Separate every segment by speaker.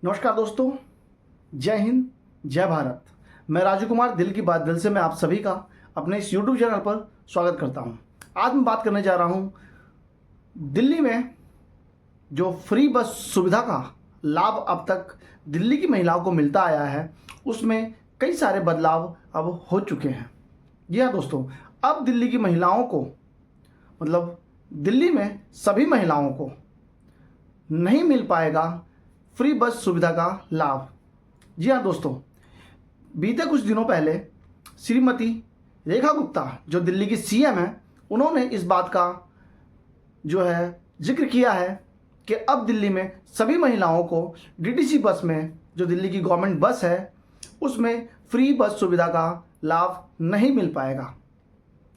Speaker 1: नमस्कार दोस्तों, जय हिंद, जय भारत। मैं राजू कुमार, दिल की बात दिल से मैं आप सभी का अपने इस यूट्यूब चैनल पर स्वागत करता हूं। आज मैं बात करने जा रहा हूं दिल्ली में जो फ्री बस सुविधा का लाभ अब तक दिल्ली की महिलाओं को मिलता आया है, उसमें कई सारे बदलाव अब हो चुके हैं। जी हाँ दोस्तों, अब दिल्ली की महिलाओं को दिल्ली में सभी महिलाओं को नहीं मिल पाएगा फ्री बस सुविधा का लाभ। जी हाँ दोस्तों, बीते कुछ दिनों पहले श्रीमती रेखा गुप्ता जो दिल्ली की सीएम है, उन्होंने इस बात का जिक्र किया है कि अब दिल्ली में सभी महिलाओं को डीटीसी बस में, जो दिल्ली की गवर्नमेंट बस है, उसमें फ्री बस सुविधा का लाभ नहीं मिल पाएगा।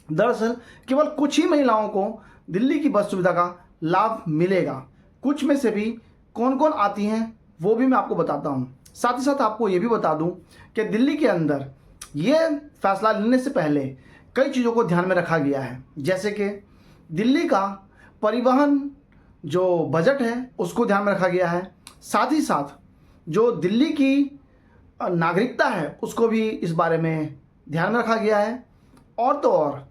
Speaker 1: दरअसल केवल कुछ ही महिलाओं को दिल्ली की बस सुविधा का लाभ मिलेगा। कुछ में से भी कौन कौन आती हैं वो भी मैं आपको बताता हूं। साथ ही साथ आपको ये भी बता दूं कि दिल्ली के अंदर ये फैसला लेने से पहले कई चीज़ों को ध्यान में रखा गया है, जैसे कि दिल्ली का परिवहन जो बजट है उसको ध्यान में रखा गया है। साथ ही साथ जो दिल्ली की नागरिकता है उसको भी इस बारे में ध्यान में रखा गया है। और तो और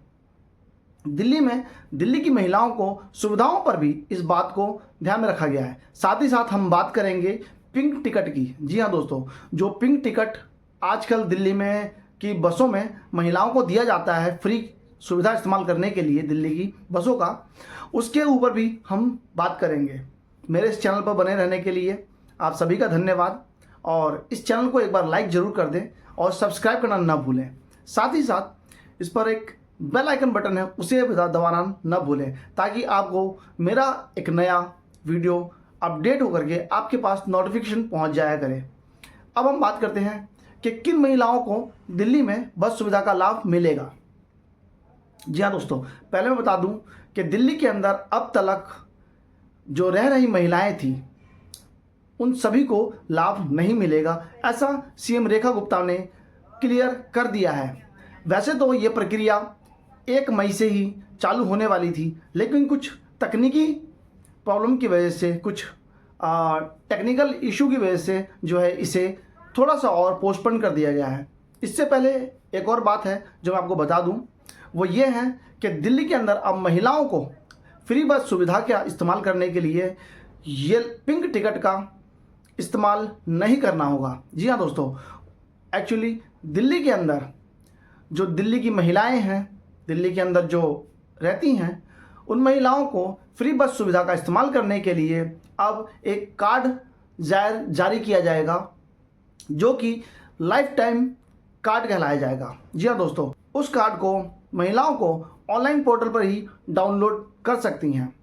Speaker 1: दिल्ली की महिलाओं को सुविधाओं पर भी इस बात को ध्यान में रखा गया है। साथ ही साथ हम बात करेंगे पिंक टिकट की। जी हाँ दोस्तों, जो पिंक टिकट आजकल दिल्ली में की बसों में महिलाओं को दिया जाता है फ्री सुविधा इस्तेमाल करने के लिए दिल्ली की बसों का, उसके ऊपर भी हम बात करेंगे। मेरे इस चैनल पर बने रहने के लिए आप सभी का धन्यवाद, और इस चैनल को एक बार लाइक ज़रूर कर दें और सब्सक्राइब करना ना भूलें। साथ ही साथ इस पर एक बेल आइकन बटन है, उसे दबाना न भूलें, ताकि आपको मेरा एक नया वीडियो अपडेट होकर के आपके पास नोटिफिकेशन पहुंच जाया करे। अब हम बात करते हैं कि किन महिलाओं को दिल्ली में बस सुविधा का लाभ मिलेगा। जी हाँ दोस्तों, पहले मैं बता दूं कि दिल्ली के अंदर अब तक जो रह रही महिलाएं थी उन सभी को लाभ नहीं मिलेगा, ऐसा सीएम रेखा गुप्ता ने क्लियर कर दिया है। वैसे तो ये प्रक्रिया 1 मई से ही चालू होने वाली थी, लेकिन कुछ तकनीकी प्रॉब्लम की वजह से, कुछ टेक्निकल इशू की वजह से इसे थोड़ा सा और पोस्टपोन कर दिया गया है। इससे पहले एक और बात है जो मैं आपको बता दूं, वो ये है कि दिल्ली के अंदर अब महिलाओं को फ्री बस सुविधा का इस्तेमाल करने के लिए ये पिंक टिकट का इस्तेमाल नहीं करना होगा। जी हाँ दोस्तों, एक्चुअली दिल्ली के अंदर जो दिल्ली की महिलाएं हैं, दिल्ली के अंदर जो रहती हैं, उन महिलाओं को फ्री बस सुविधा का इस्तेमाल करने के लिए अब एक कार्ड जारी किया जाएगा, जो कि लाइफ टाइम कार्ड कहलाया जाएगा। जी हाँ दोस्तों, उस कार्ड को महिलाओं को ऑनलाइन पोर्टल पर ही डाउनलोड कर सकती हैं।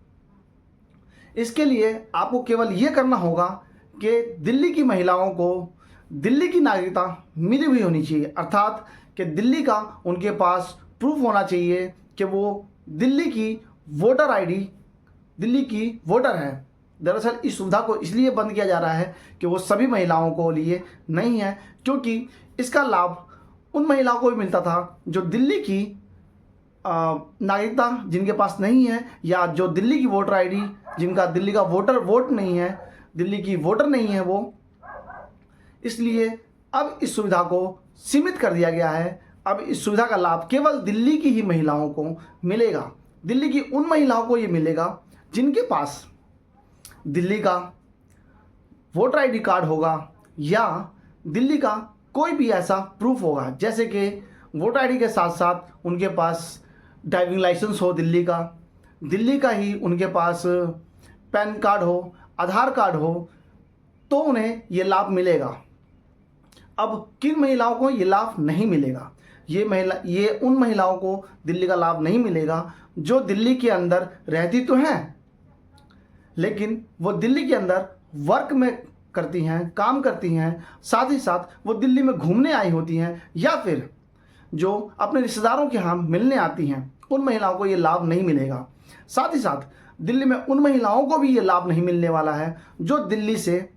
Speaker 1: इसके लिए आपको केवल ये करना होगा कि दिल्ली की महिलाओं को दिल्ली की नागरिकता मिली हुई होनी चाहिए, अर्थात कि दिल्ली का उनके पास प्रूफ होना चाहिए कि वो दिल्ली की वोटर आईडी, दिल्ली की वोटर है। दरअसल इस सुविधा को इसलिए बंद किया जा रहा है कि वो सभी महिलाओं को लिए नहीं है, क्योंकि इसका लाभ उन महिलाओं को भी मिलता था जो दिल्ली की नागरिकता जिनके पास नहीं है, या जो दिल्ली की वोटर आईडी, जिनका दिल्ली का वोट नहीं है, दिल्ली की वोटर नहीं है वो। इसलिए अब इस सुविधा को सीमित कर दिया गया है। अब इस सुविधा का लाभ केवल दिल्ली की ही महिलाओं को मिलेगा। दिल्ली की उन महिलाओं को ये मिलेगा जिनके पास दिल्ली का वोटर आईडी कार्ड होगा, या दिल्ली का कोई भी ऐसा प्रूफ होगा, जैसे कि वोटर आईडी के साथ साथ उनके पास ड्राइविंग लाइसेंस हो दिल्ली का ही उनके पास पैन कार्ड हो, आधार कार्ड हो, तो उन्हें ये लाभ मिलेगा। अब किन महिलाओं को ये लाभ नहीं मिलेगा? ये उन महिलाओं को दिल्ली का लाभ नहीं मिलेगा जो दिल्ली के अंदर रहती तो हैं, लेकिन वो दिल्ली के अंदर वर्क में करती हैं, काम करती हैं, साथ ही साथ वो दिल्ली में घूमने आई होती हैं, या फिर जो अपने रिश्तेदारों के यहाँ मिलने आती हैं, उन महिलाओं को ये लाभ नहीं मिलेगा। साथ ही साथ दिल्ली में उन महिलाओं को भी ये लाभ नहीं मिलने वाला है जो दिल्ली से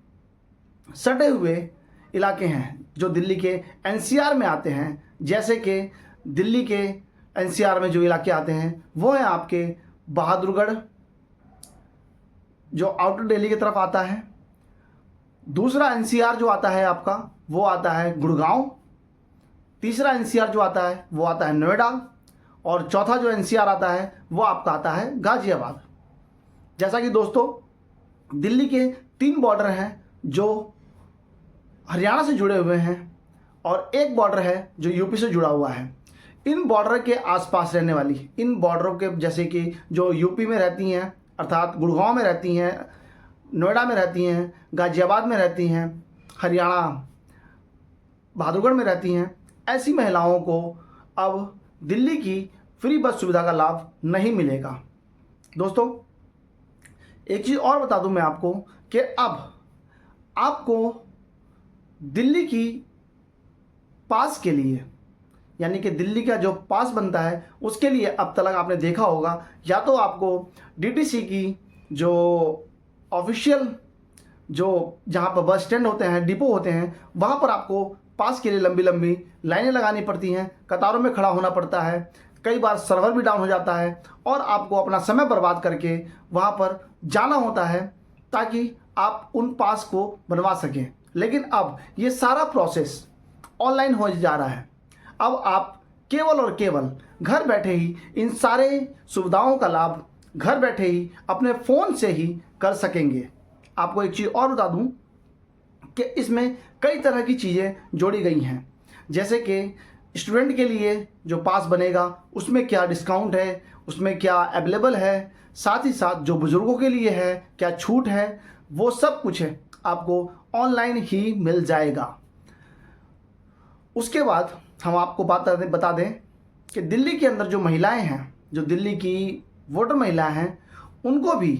Speaker 1: सटे हुए इलाके हैं, जो दिल्ली के एनसीआर में आते हैं। जैसे कि दिल्ली के एनसीआर में जो इलाके आते हैं वो हैं आपके बहादुरगढ़, जो आउटर दिल्ली की तरफ आता है, दूसरा एनसीआर जो आता है आपका वो आता है गुड़गांव, तीसरा एनसीआर जो आता है वो आता है नोएडा, और चौथा जो एनसीआर आता है वो आपका आता है गाजियाबाद। जैसा कि दोस्तों दिल्ली के 3 बॉर्डर हैं जो हरियाणा से जुड़े हुए हैं और एक बॉर्डर है जो यूपी से जुड़ा हुआ है। इन बॉर्डर के आसपास रहने वाली, इन बॉर्डरों के जैसे कि जो यूपी में रहती हैं अर्थात गुड़गांव में रहती हैं, नोएडा में रहती हैं, गाजियाबाद में रहती हैं, हरियाणा बहादुरगढ़ में रहती हैं, ऐसी महिलाओं को अब दिल्ली की फ्री बस सुविधा का लाभ नहीं मिलेगा। दोस्तों एक चीज़ और बता दूं मैं आपको कि अब आपको दिल्ली की पास के लिए, यानी कि दिल्ली का जो पास बनता है उसके लिए अब तक आपने देखा होगा या तो आपको डीटीसी की जो ऑफिशियल जो जहाँ पर बस स्टैंड होते हैं, डिपो होते हैं, वहाँ पर आपको पास के लिए लंबी लंबी लाइनें लगानी पड़ती हैं, कतारों में खड़ा होना पड़ता है, कई बार सर्वर भी डाउन हो जाता है और आपको अपना समय बर्बाद करके वहाँ पर जाना होता है ताकि आप उन पास को बनवा सकें। लेकिन अब ये सारा प्रोसेस ऑनलाइन हो जा रहा है। अब आप केवल और केवल घर बैठे ही इन सारे सुविधाओं का लाभ घर बैठे ही अपने फ़ोन से ही कर सकेंगे। आपको एक चीज़ और बता दूं कि इसमें कई तरह की चीज़ें जोड़ी गई हैं, जैसे कि स्टूडेंट के लिए जो पास बनेगा उसमें क्या डिस्काउंट है, उसमें क्या अवेलेबल है, साथ ही साथ जो बुज़ुर्गों के लिए है क्या छूट है, वो सब कुछ है आपको ऑनलाइन ही मिल जाएगा। उसके बाद हम आपको बता दें कि दिल्ली के अंदर जो महिलाएं हैं, जो दिल्ली की वोटर महिलाएं हैं, उनको भी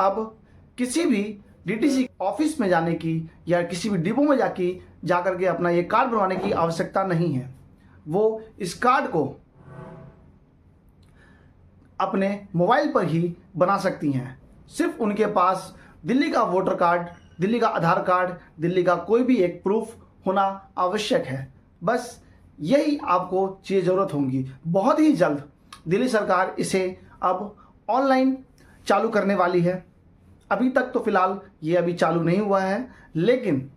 Speaker 1: अब किसी भी डीटीसी ऑफिस में जाने की या किसी भी डिपो में जाकर के अपना ये कार्ड बनवाने की आवश्यकता नहीं है। वो इस कार्ड को अपने मोबाइल पर ही बना सकती हैं। सिर्फ उनके पास दिल्ली का वोटर कार्ड, दिल्ली का आधार कार्ड, दिल्ली का कोई भी एक प्रूफ होना आवश्यक है। बस यही आपको चीज़ ज़रूरत होंगी। बहुत ही जल्द दिल्ली सरकार इसे अब ऑनलाइन चालू करने वाली है। अभी तक तो फिलहाल ये अभी चालू नहीं हुआ है, लेकिन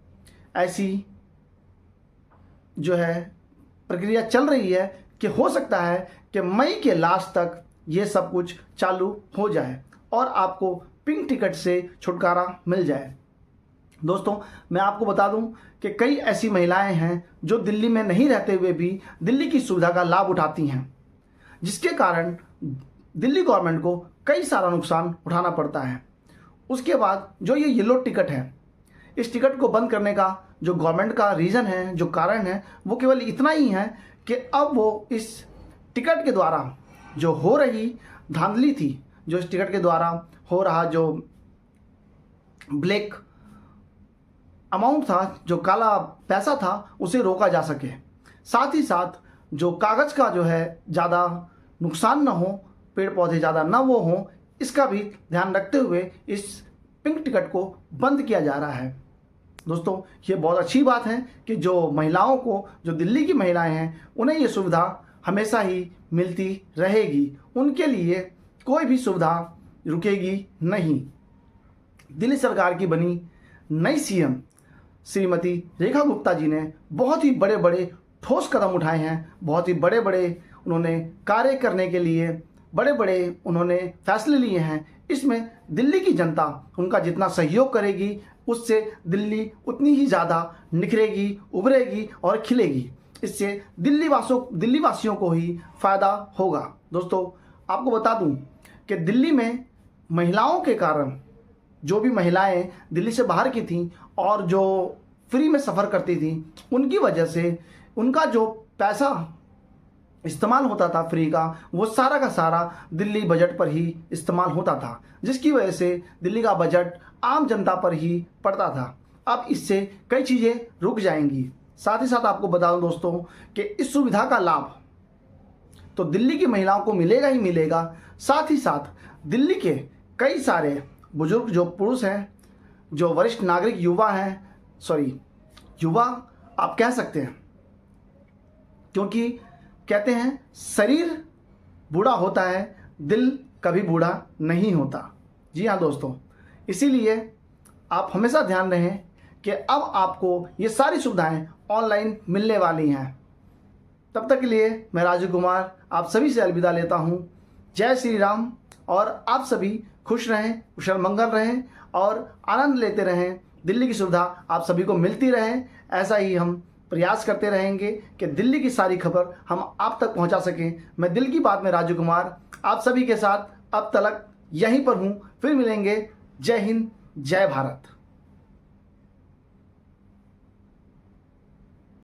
Speaker 1: ऐसी जो है प्रक्रिया चल रही है कि हो सकता है कि मई के लास्ट तक ये सब कुछ चालू हो जाए और आपको पिंक टिकट से छुटकारा मिल जाए। दोस्तों मैं आपको बता दूं कि कई ऐसी महिलाएं हैं जो दिल्ली में नहीं रहते हुए भी दिल्ली की सुविधा का लाभ उठाती हैं, जिसके कारण दिल्ली गवर्नमेंट को कई सारा नुकसान उठाना पड़ता है। उसके बाद जो ये येलो टिकट है, इस टिकट को बंद करने का जो गवर्नमेंट का रीज़न है, जो कारण है, वो केवल इतना ही है कि अब वो इस टिकट के द्वारा जो हो रही धांधली थी, जो इस टिकट के द्वारा हो रहा जो ब्लैक अमाउंट था, जो काला पैसा था, उसे रोका जा सके। साथ ही साथ जो कागज़ का जो है ज़्यादा नुकसान ना हो, पेड़ पौधे ज़्यादा ना वो हों, इसका भी ध्यान रखते हुए इस पिंक टिकट को बंद किया जा रहा है। दोस्तों ये बहुत अच्छी बात है कि जो महिलाओं को, जो दिल्ली की महिलाएं हैं, उन्हें ये सुविधा हमेशा ही मिलती रहेगी। उनके लिए कोई भी सुविधा रुकेगी नहीं। दिल्ली सरकार की बनी नई सीएम श्रीमती रेखा गुप्ता जी ने बहुत ही बड़े बड़े ठोस कदम उठाए हैं। बहुत ही बड़े बड़े उन्होंने कार्य करने के लिए बड़े बड़े उन्होंने फैसले लिए हैं। इसमें दिल्ली की जनता उनका जितना सहयोग करेगी, उससे दिल्ली उतनी ही ज़्यादा निखरेगी, उभरेगी और खिलेगी। इससे दिल्ली वासियों को ही फ़ायदा होगा। दोस्तों आपको बता दूं कि दिल्ली में महिलाओं के कारण, जो भी महिलाएं दिल्ली से बाहर की थीं और जो फ्री में सफ़र करती थीं, उनकी वजह से उनका जो पैसा इस्तेमाल होता था फ्री का, वो सारा का सारा दिल्ली बजट पर ही इस्तेमाल होता था, जिसकी वजह से दिल्ली का बजट आम जनता पर ही पड़ता था। अब इससे कई चीज़ें रुक जाएंगी। साथ ही साथ आपको बता दूं दोस्तों कि इस सुविधा का लाभ तो दिल्ली की महिलाओं को मिलेगा ही मिलेगा। साथ ही साथ दिल्ली के कई सारे बुजुर्ग जो पुरुष हैं, जो वरिष्ठ नागरिक युवा आप कह सकते हैं, क्योंकि कहते हैं शरीर बूढ़ा होता है, दिल कभी बूढ़ा नहीं होता। जी हाँ दोस्तों, इसीलिए आप हमेशा ध्यान रखें कि अब आपको ये सारी सुविधाएं ऑनलाइन मिलने वाली हैं। तब तक के लिए मैं राजू कुमार आप सभी से अलविदा लेता हूँ। जय श्री राम। और आप सभी खुश रहें, कुशल मंगल रहें और आनंद लेते रहें। दिल्ली की सुविधा आप सभी को मिलती रहे। ऐसा ही हम प्रयास करते रहेंगे कि दिल्ली की सारी खबर हम आप तक पहुंचा सकें। मैं दिल की बात में राजू कुमार आप सभी के साथ अब तक यहीं पर हूं। फिर मिलेंगे। जय हिंद, जय भारत।